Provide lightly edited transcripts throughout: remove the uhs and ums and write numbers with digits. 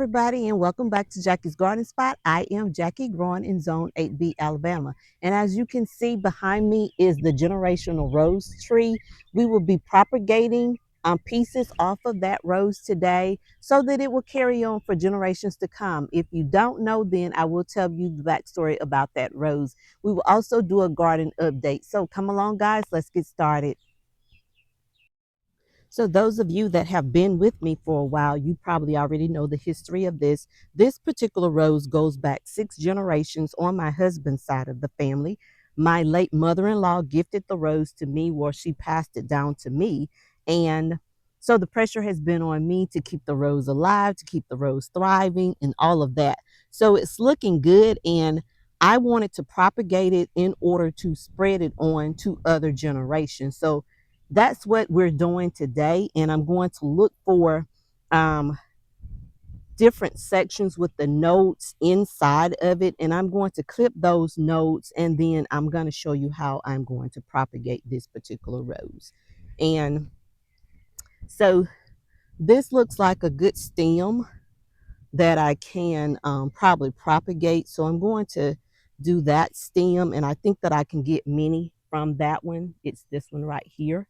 everybody, and welcome back to Jackie's Garden Spot. I am Jackie, growing in Zone 8B, Alabama. And as you can see behind me is the generational rose tree. We will be propagating pieces off of that rose today so that it will carry on for generations to come. If you don't know, then I will tell you the backstory about that rose. We will also do a garden update. So come along, guys, let's get started. So those of you that have been with me for a while, you probably already know the history of this. This particular rose goes back 6 generations on my husband's side of the family. My late mother-in-law gifted the rose to me, or she passed it down to me. And so the pressure has been on me to keep the rose alive, to keep the rose thriving and all of that. So it's looking good, and I wanted to propagate it in order to spread it on to other generations. So that's what we're doing today. And I'm going to look for different sections with the notes inside of it. And I'm going to clip those notes. And then I'm going to show you how I'm going to propagate this particular rose. And so this looks like a good stem that I can probably propagate. So I'm going to do that stem. And I think that I can get many from that one. It's this one right here.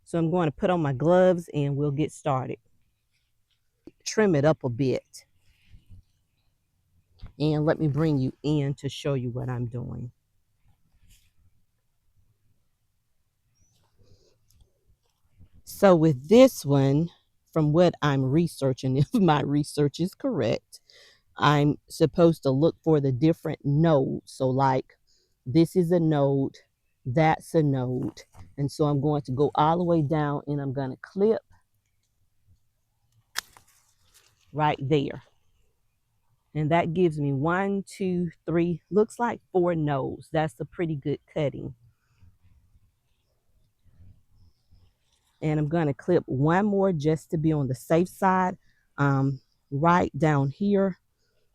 So I'm going to put on my gloves and we'll get started. Trim it up a bit. And let me bring you in to show you what I'm doing. So with this one, from what I'm researching, if my research is correct, I'm supposed to look for the different nodes. So like this is a node, that's a node. And so I'm going to go all the way down and I'm going to clip right there. And that gives me 1, 2, 3, looks like 4 nodes. That's a pretty good cutting. And I'm going to clip one more just to be on the safe side. Right down here,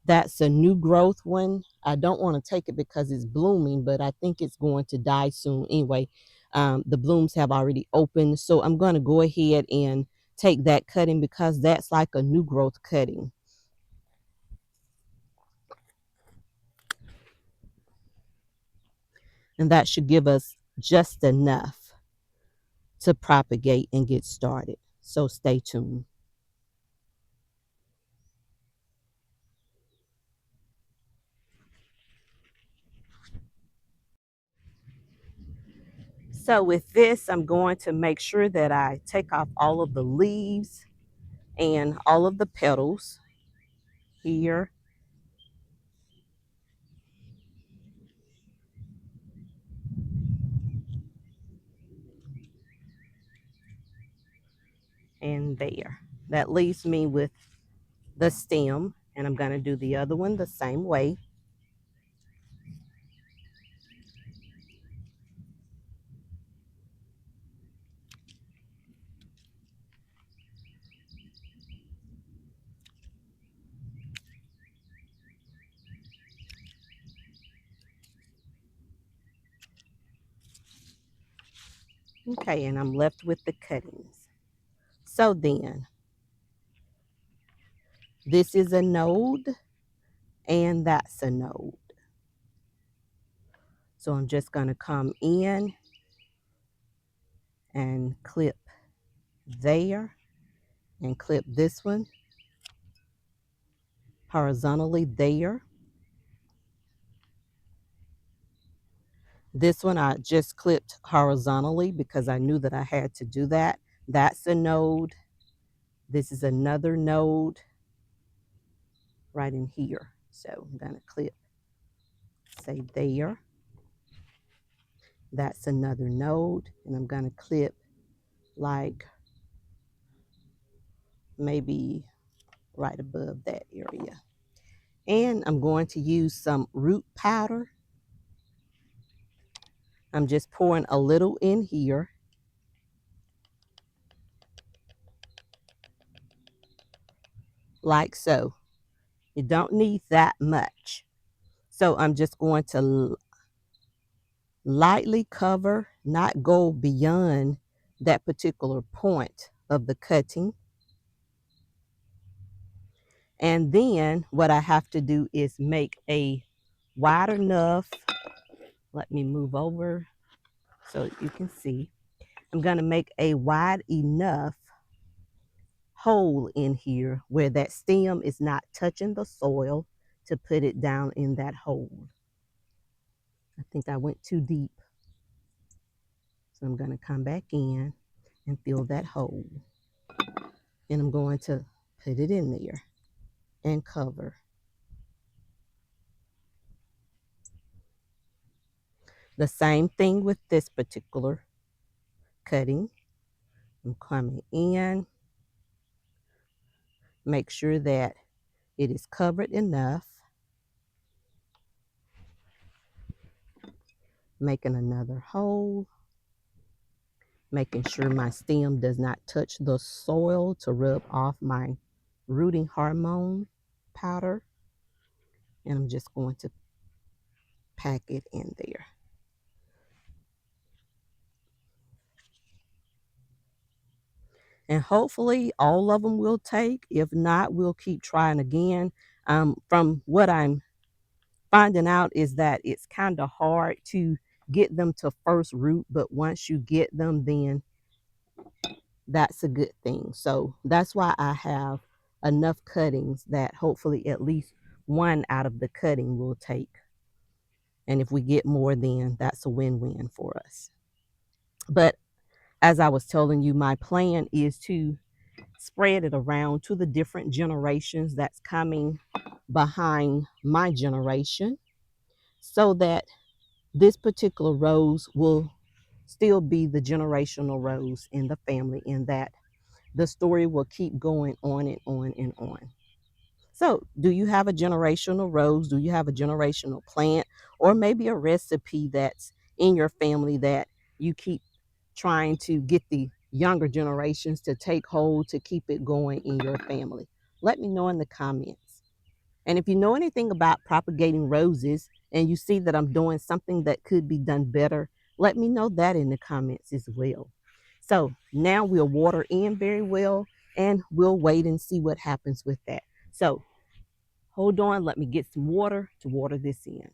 that's a new growth one. I don't want to take it because it's blooming, but I think it's going to die soon anyway. The blooms have already opened. So I'm going to go ahead and take that cutting because that's like a new growth cutting. And that should give us just enough to propagate and get started. So stay tuned. So with this, I'm going to make sure that I take off all of the leaves and all of the petals here. And there. That leaves me with the stem, and I'm going to do the other one the same way. Okay, and I'm left with the cuttings. So then, this is a node, and that's a node. So I'm just going to come in and clip there, and clip this one horizontally there. This one I just clipped horizontally because I knew that I had to do that. That's a node. This is another node right in here. So I'm going to clip, say there. That's another node. And I'm going to clip like maybe right above that area. And I'm going to use some root powder. I'm just pouring a little in here. Like so. You don't need that much. So I'm just going to lightly cover, not go beyond that particular point of the cutting. And then what I have to do is make a wide enough, let me move over so you can see. I'm going to make a wide enough hole in here where that stem is not touching the soil to put it down in that hole. I think I went too deep. So I'm going to come back in and fill that hole. And I'm going to put it in there and cover. The same thing with this particular cutting. I'm coming in, make sure that it is covered enough, making another hole, making sure my stem does not touch the soil to rub off my rooting hormone powder. And I'm just going to pack it in there. And hopefully all of them will take. If not, we'll keep trying again. From what I'm finding out is that it's kind of hard to get them to first root, but once you get them, then that's a good thing. So that's why I have enough cuttings that hopefully at least one out of the cutting will take. And if we get more, then that's a win-win for us. But as I was telling you, my plan is to spread it around to the different generations that's coming behind my generation, so that this particular rose will still be the generational rose in the family, in that the story will keep going on and on and on. So, do you have a generational rose? Do you have a generational plant? Or maybe a recipe that's in your family that you keep trying to get the younger generations to take hold to keep it going in your family? Let me know in the comments. And if you know anything about propagating roses and you see that I'm doing something that could be done better, let me know that in the comments as well. So now we'll water in very well, and we'll wait and see what happens with that. So hold on, let me get some water to water this in.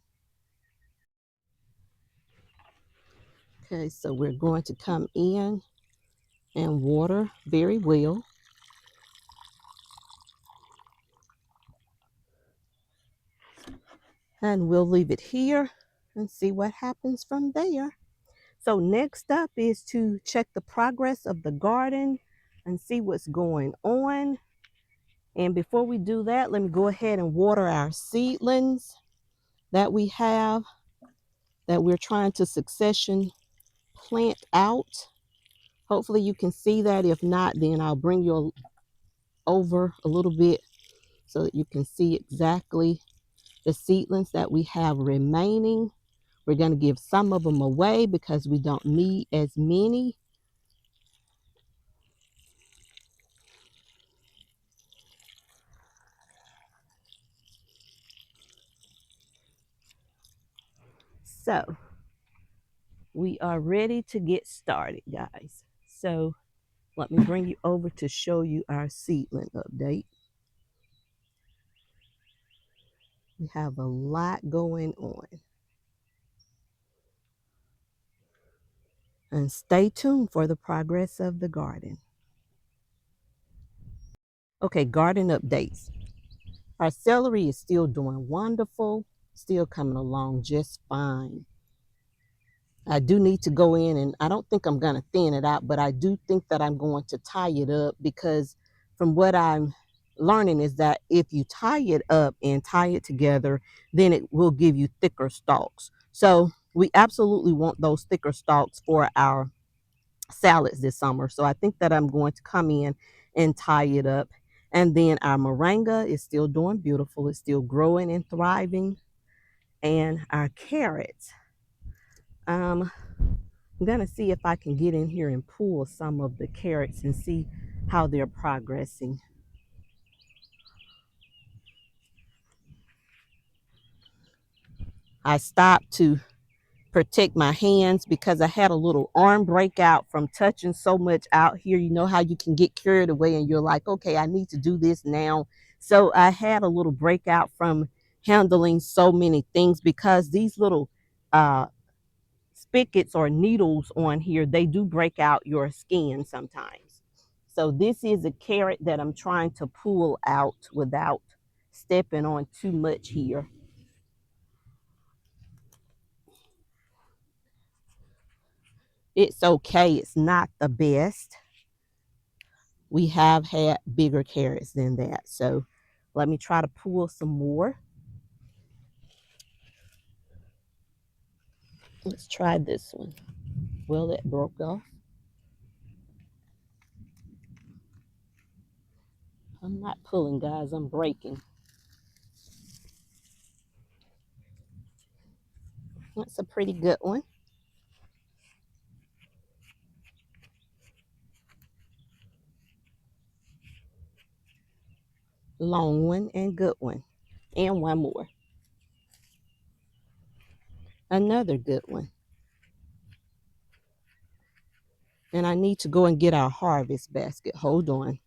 Okay, so we're going to come in and water very well. And we'll leave it here and see what happens from there. So next up is to check the progress of the garden and see what's going on. And before we do that, let me go ahead and water our seedlings that we have, that we're trying to succession plant out. Hopefully you can see that. If not, then I'll bring you over a little bit so that you can see exactly the seedlings that we have remaining. We're going to give some of them away because we don't need as many. So we are ready to get started, guys. So let me bring you over to show you our seedling update. We have a lot going on. And stay tuned for the progress of the garden. Okay, garden updates. Our celery is still doing wonderful, still coming along just fine. I do need to go in, and I don't think I'm going to thin it out, but I do think that I'm going to tie it up, because from what I'm learning is that if you tie it up and tie it together, then it will give you thicker stalks. So we absolutely want those thicker stalks for our salads this summer. So I think that I'm going to come in and tie it up. And then our moringa is still doing beautiful. It's still growing and thriving. And our carrots, I'm going to see if I can get in here and pull some of the carrots and see how they're progressing. I stopped to protect my hands because I had a little arm breakout from touching so much out here. You know how you can get carried away and you're like, okay, I need to do this now So I had a little breakout from handling so many things because these little uh, spigots or needles on here, they do break out your skin sometimes. So this is a carrot that I'm trying to pull out without stepping on too much here. It's okay. It's not the best. We have had bigger carrots than that. So let me try to pull some more. Let's try this one. Well, it broke off. I'm not pulling, guys. I'm breaking. That's a pretty good one. Long one and good one. And one more. Another good one. And I need to go and get our harvest basket. Hold on.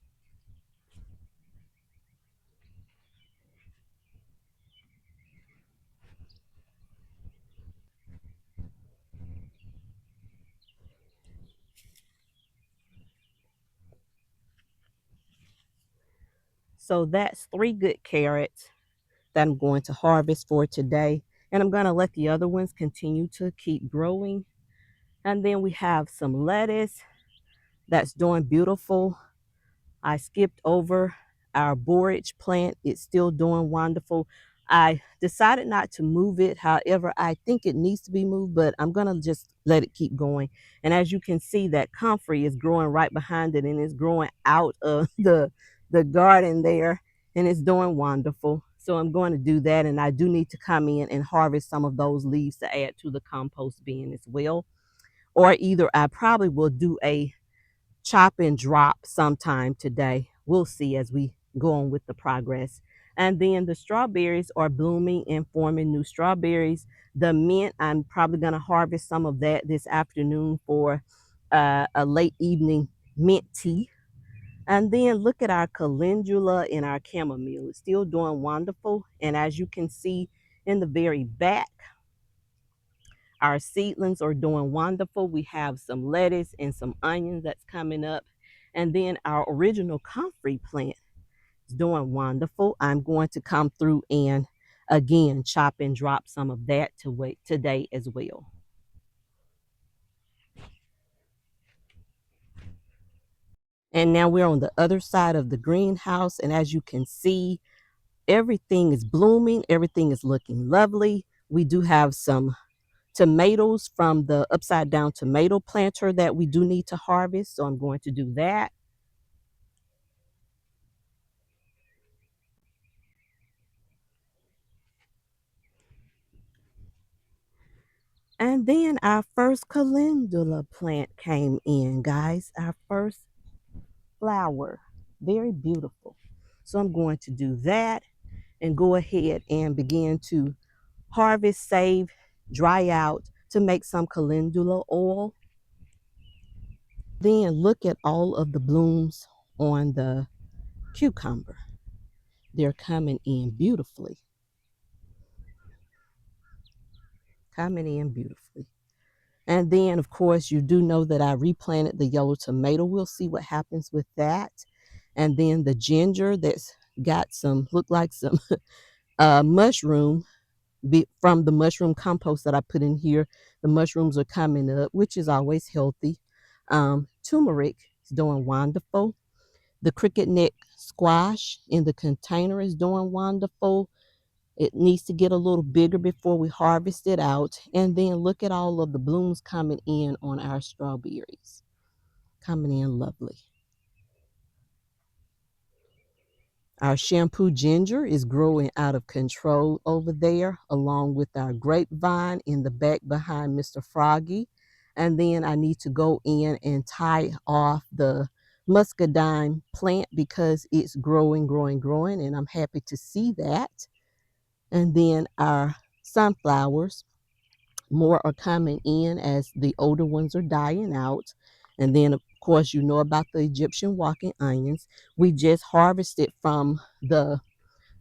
So that's 3 good carrots that I'm going to harvest for today. And I'm going to let the other ones continue to keep growing. And then we have some lettuce that's doing beautiful. I skipped over our borage plant. It's still doing wonderful. I decided not to move it. However, I think it needs to be moved, but I'm going to just let it keep going. And as you can see, that comfrey is growing right behind it, and it's growing out of the garden there, and it's doing wonderful. So I'm going to do that, and I do need to come in and harvest some of those leaves to add to the compost bin as well. Or either I probably will do a chop and drop sometime today. We'll see as we go on with the progress. And then the strawberries are blooming and forming new strawberries. The mint, I'm probably going to harvest some of that this afternoon for a late evening mint tea. And then look at our calendula and our chamomile. It's still doing wonderful. And as you can see in the very back, our seedlings are doing wonderful. We have some lettuce and some onions that's coming up. And then our original comfrey plant is doing wonderful. I'm going to come through and again chop and drop some of that to wait today as well. And now we're on the other side of the greenhouse. And as you can see, everything is blooming. Everything is looking lovely. We do have some tomatoes from the upside down tomato planter that we do need to harvest. So I'm going to do that. And then our first calendula plant came in, guys. Our first flower. Very beautiful. So I'm going to do that and go ahead and begin to harvest, save, dry out to make some calendula oil. Then look at all of the blooms on the cucumber. They're coming in beautifully. Coming in beautifully. And then, of course, you do know that I replanted the yellow tomato. We'll see what happens with that. And then the ginger that's got some, look like some mushroom from the mushroom compost that I put in here. The mushrooms are coming up, which is always healthy. Turmeric is doing wonderful. The cricket neck squash in the container is doing wonderful. It needs to get a little bigger before we harvest it out. And then look at all of the blooms coming in on our strawberries. Coming in lovely. Our shampoo ginger is growing out of control over there, along with our grapevine in the back behind Mr. Froggy. And then I need to go in and tie off the muscadine plant because it's growing, growing, growing, and I'm happy to see that. And then our sunflowers, more are coming in as the older ones are dying out. And then Of course, you know about the Egyptian walking onions. We just harvested from the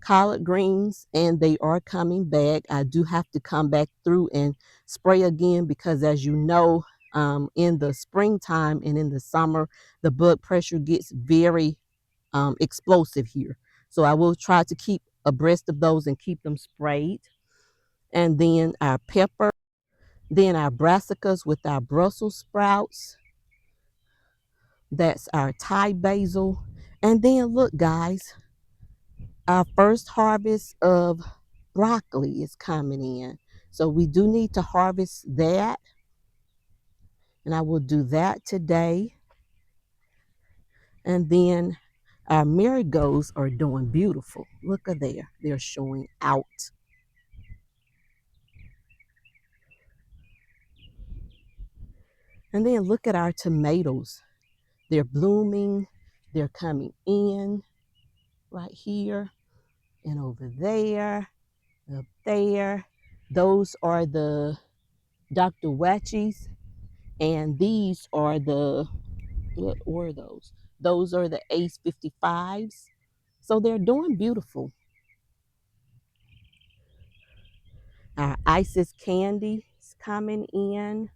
collard greens and they are coming back. I do have to come back through and spray again because, as you know, in the springtime and in the summer, the blood pressure gets very explosive here. So I will try to keep abreast of those and keep them sprayed. And then our pepper, then our brassicas with our Brussels sprouts. That's our Thai basil. And then look, guys, our first harvest of broccoli is coming in. So we do need to harvest that. And I will do that today. And then our marigolds are doing beautiful. Look at there. They're showing out. And then look at our tomatoes. They're blooming. They're coming in right here and over there, up there. Those are the Dr. Watchies. And these are the, what were those? Those are the Ace 55s. So they're doing beautiful. Our Isis candy is coming in.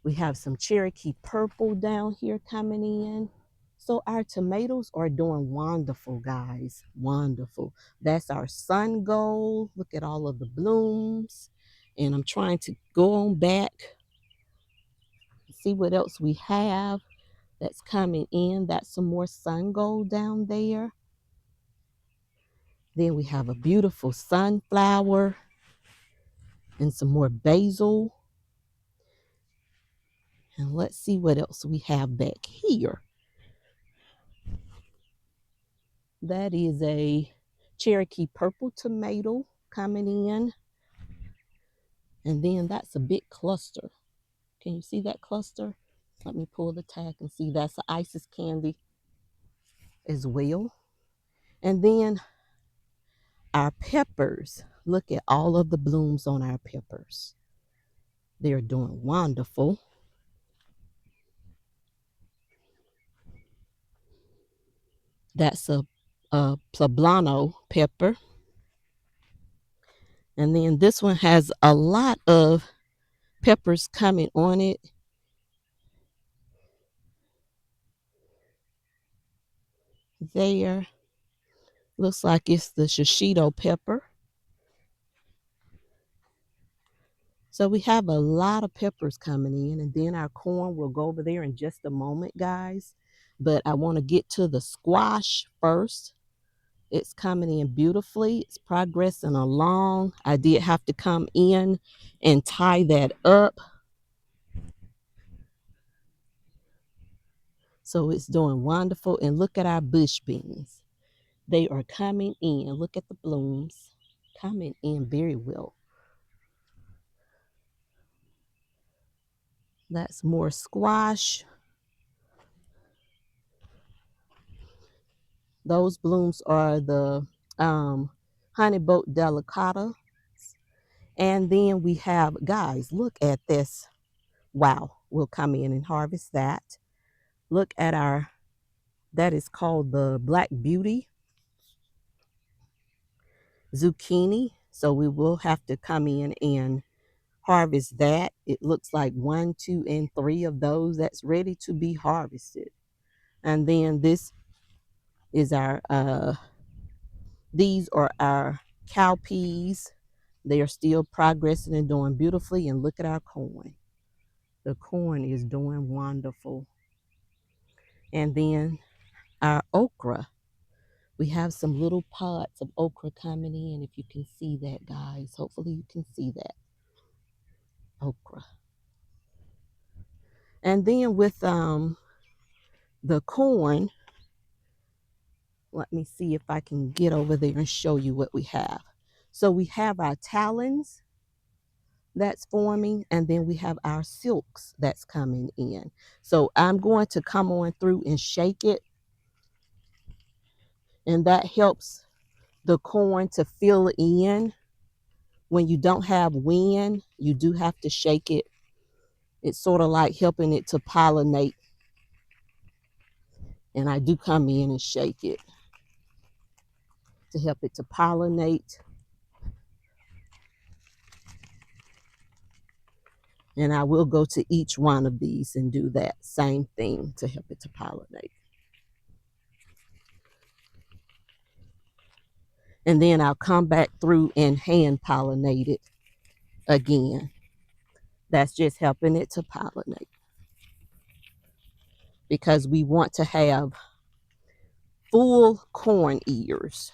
We have some Cherokee purple down here coming in. So our tomatoes are doing wonderful, guys. Wonderful. That's our sun gold. Look at all of the blooms. And I'm trying to go on back, see what else we have that's coming in. That's some more sun gold down there. Then we have a beautiful sunflower and some more basil. And let's see what else we have back here. That is a Cherokee purple tomato coming in. And then that's a big cluster. Can you see that cluster? Let me pull the tag and see that's the Isis candy as well. And then our peppers. Look at all of the blooms on our peppers. They're doing wonderful. That's a poblano pepper. And then this one has a lot of peppers coming on it. There. Looks like it's the shishito pepper. So we have a lot of peppers coming in, and then our corn will go over there in just a moment, guys. But I want to get to the squash first. It's coming in beautifully. It's progressing along. I did have to come in and tie that up. So it's doing wonderful. And look at our bush beans. They are coming in. Look at the blooms coming in very well. That's more squash. Those blooms are the honey boat delicata. And then we have, guys, look at this. Wow, we'll come in and harvest that. Look at our, that is called the Black Beauty zucchini. So we will have to come in and harvest that. It looks like 1, 2, and 3 of those that's ready to be harvested. And then this is our, these are our cowpeas. They are still progressing and doing beautifully. And look at our corn. The corn is doing wonderful. And then our okra. We have some little pods of okra coming in. If you can see that, guys. Hopefully you can see that. Okra. And then with the corn, let me see if I can get over there and show you what we have. So we have our talons that's forming, and then we have our silks that's coming in. So I'm going to come on through and shake it, and that helps the corn to fill in. When you don't have wind, you do have to shake it. It's sort of like helping it to pollinate And I do come in and shake it to help it to pollinate. And I will go to each one of these and do that same thing to help it to pollinate. And then I'll come back through and hand pollinate it again. That's just helping it to pollinate, because we want to have full corn ears.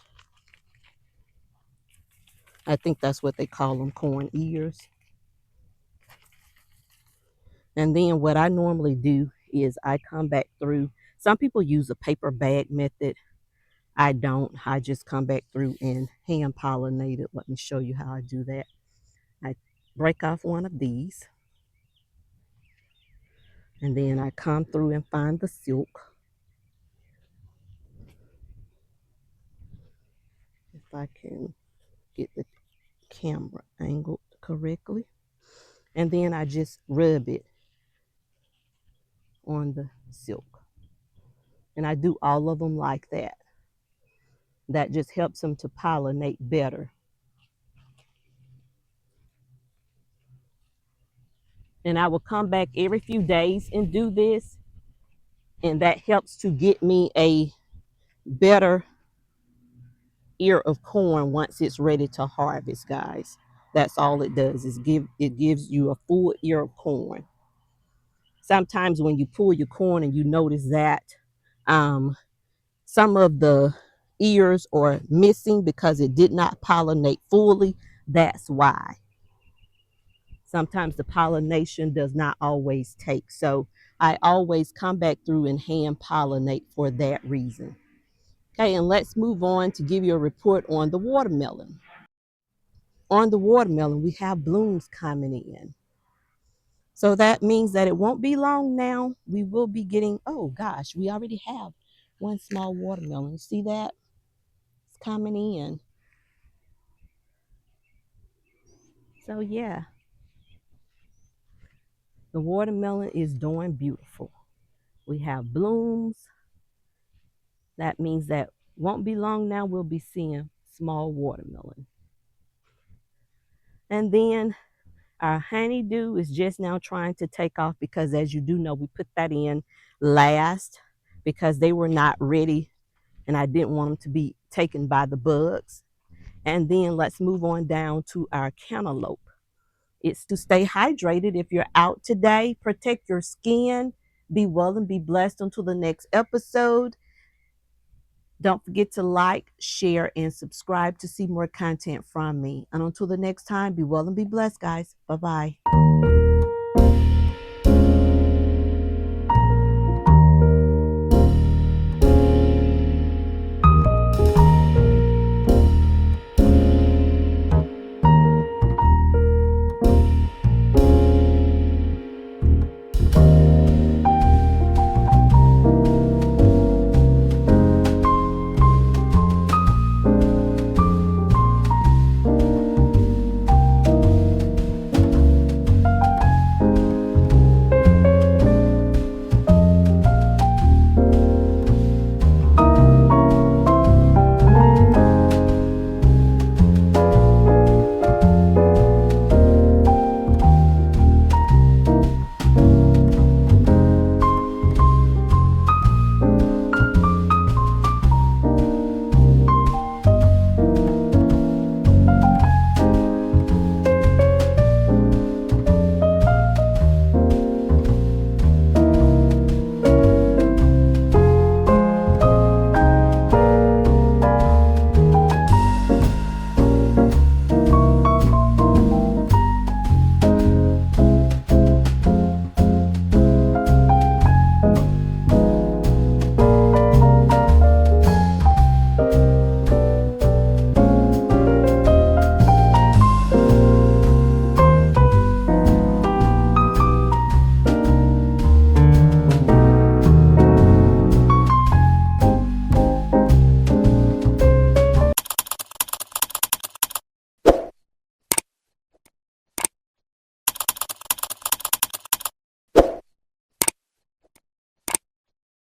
I think that's what they call them, corn ears. And then what I normally do is I come back through. Some people use a paper bag method. I don't. I just come back through and hand pollinate it. Let me show you how I do that. I break off one of these, and then I come through and find the silk. If I can get the camera angled correctly. And then I just rub it on the silk. And I do all of them like that. That just helps them to pollinate better. And I will come back every few days and do this. And that helps to get me a better ear of corn once it's ready to harvest, guys. That's all it does, is it gives you a full ear of corn. Sometimes when you pull your corn and you notice that some of the ears are missing because it did not pollinate fully, that's why. Sometimes the pollination does not always take. So I always come back through and hand pollinate for that reason. Okay, and let's move on to give you a report on the watermelon. On the watermelon, we have blooms coming in. So that means that it won't be long now. We will be getting, oh gosh, we already have one small watermelon. You see that? It's coming in. So yeah, the watermelon is doing beautiful. We have blooms. That means that won't be long now, we'll be seeing small watermelon. And then our honeydew is just now trying to take off, because as you do know, we put that in last because they were not ready and I didn't want them to be taken by the bugs. And then let's move on down to our cantaloupe. It's to stay hydrated. If you're out today, protect your skin. Be well and be blessed until the next episode. Don't forget to like, share, and subscribe to see more content from me. And until the next time, be well and be blessed, guys. Bye-bye.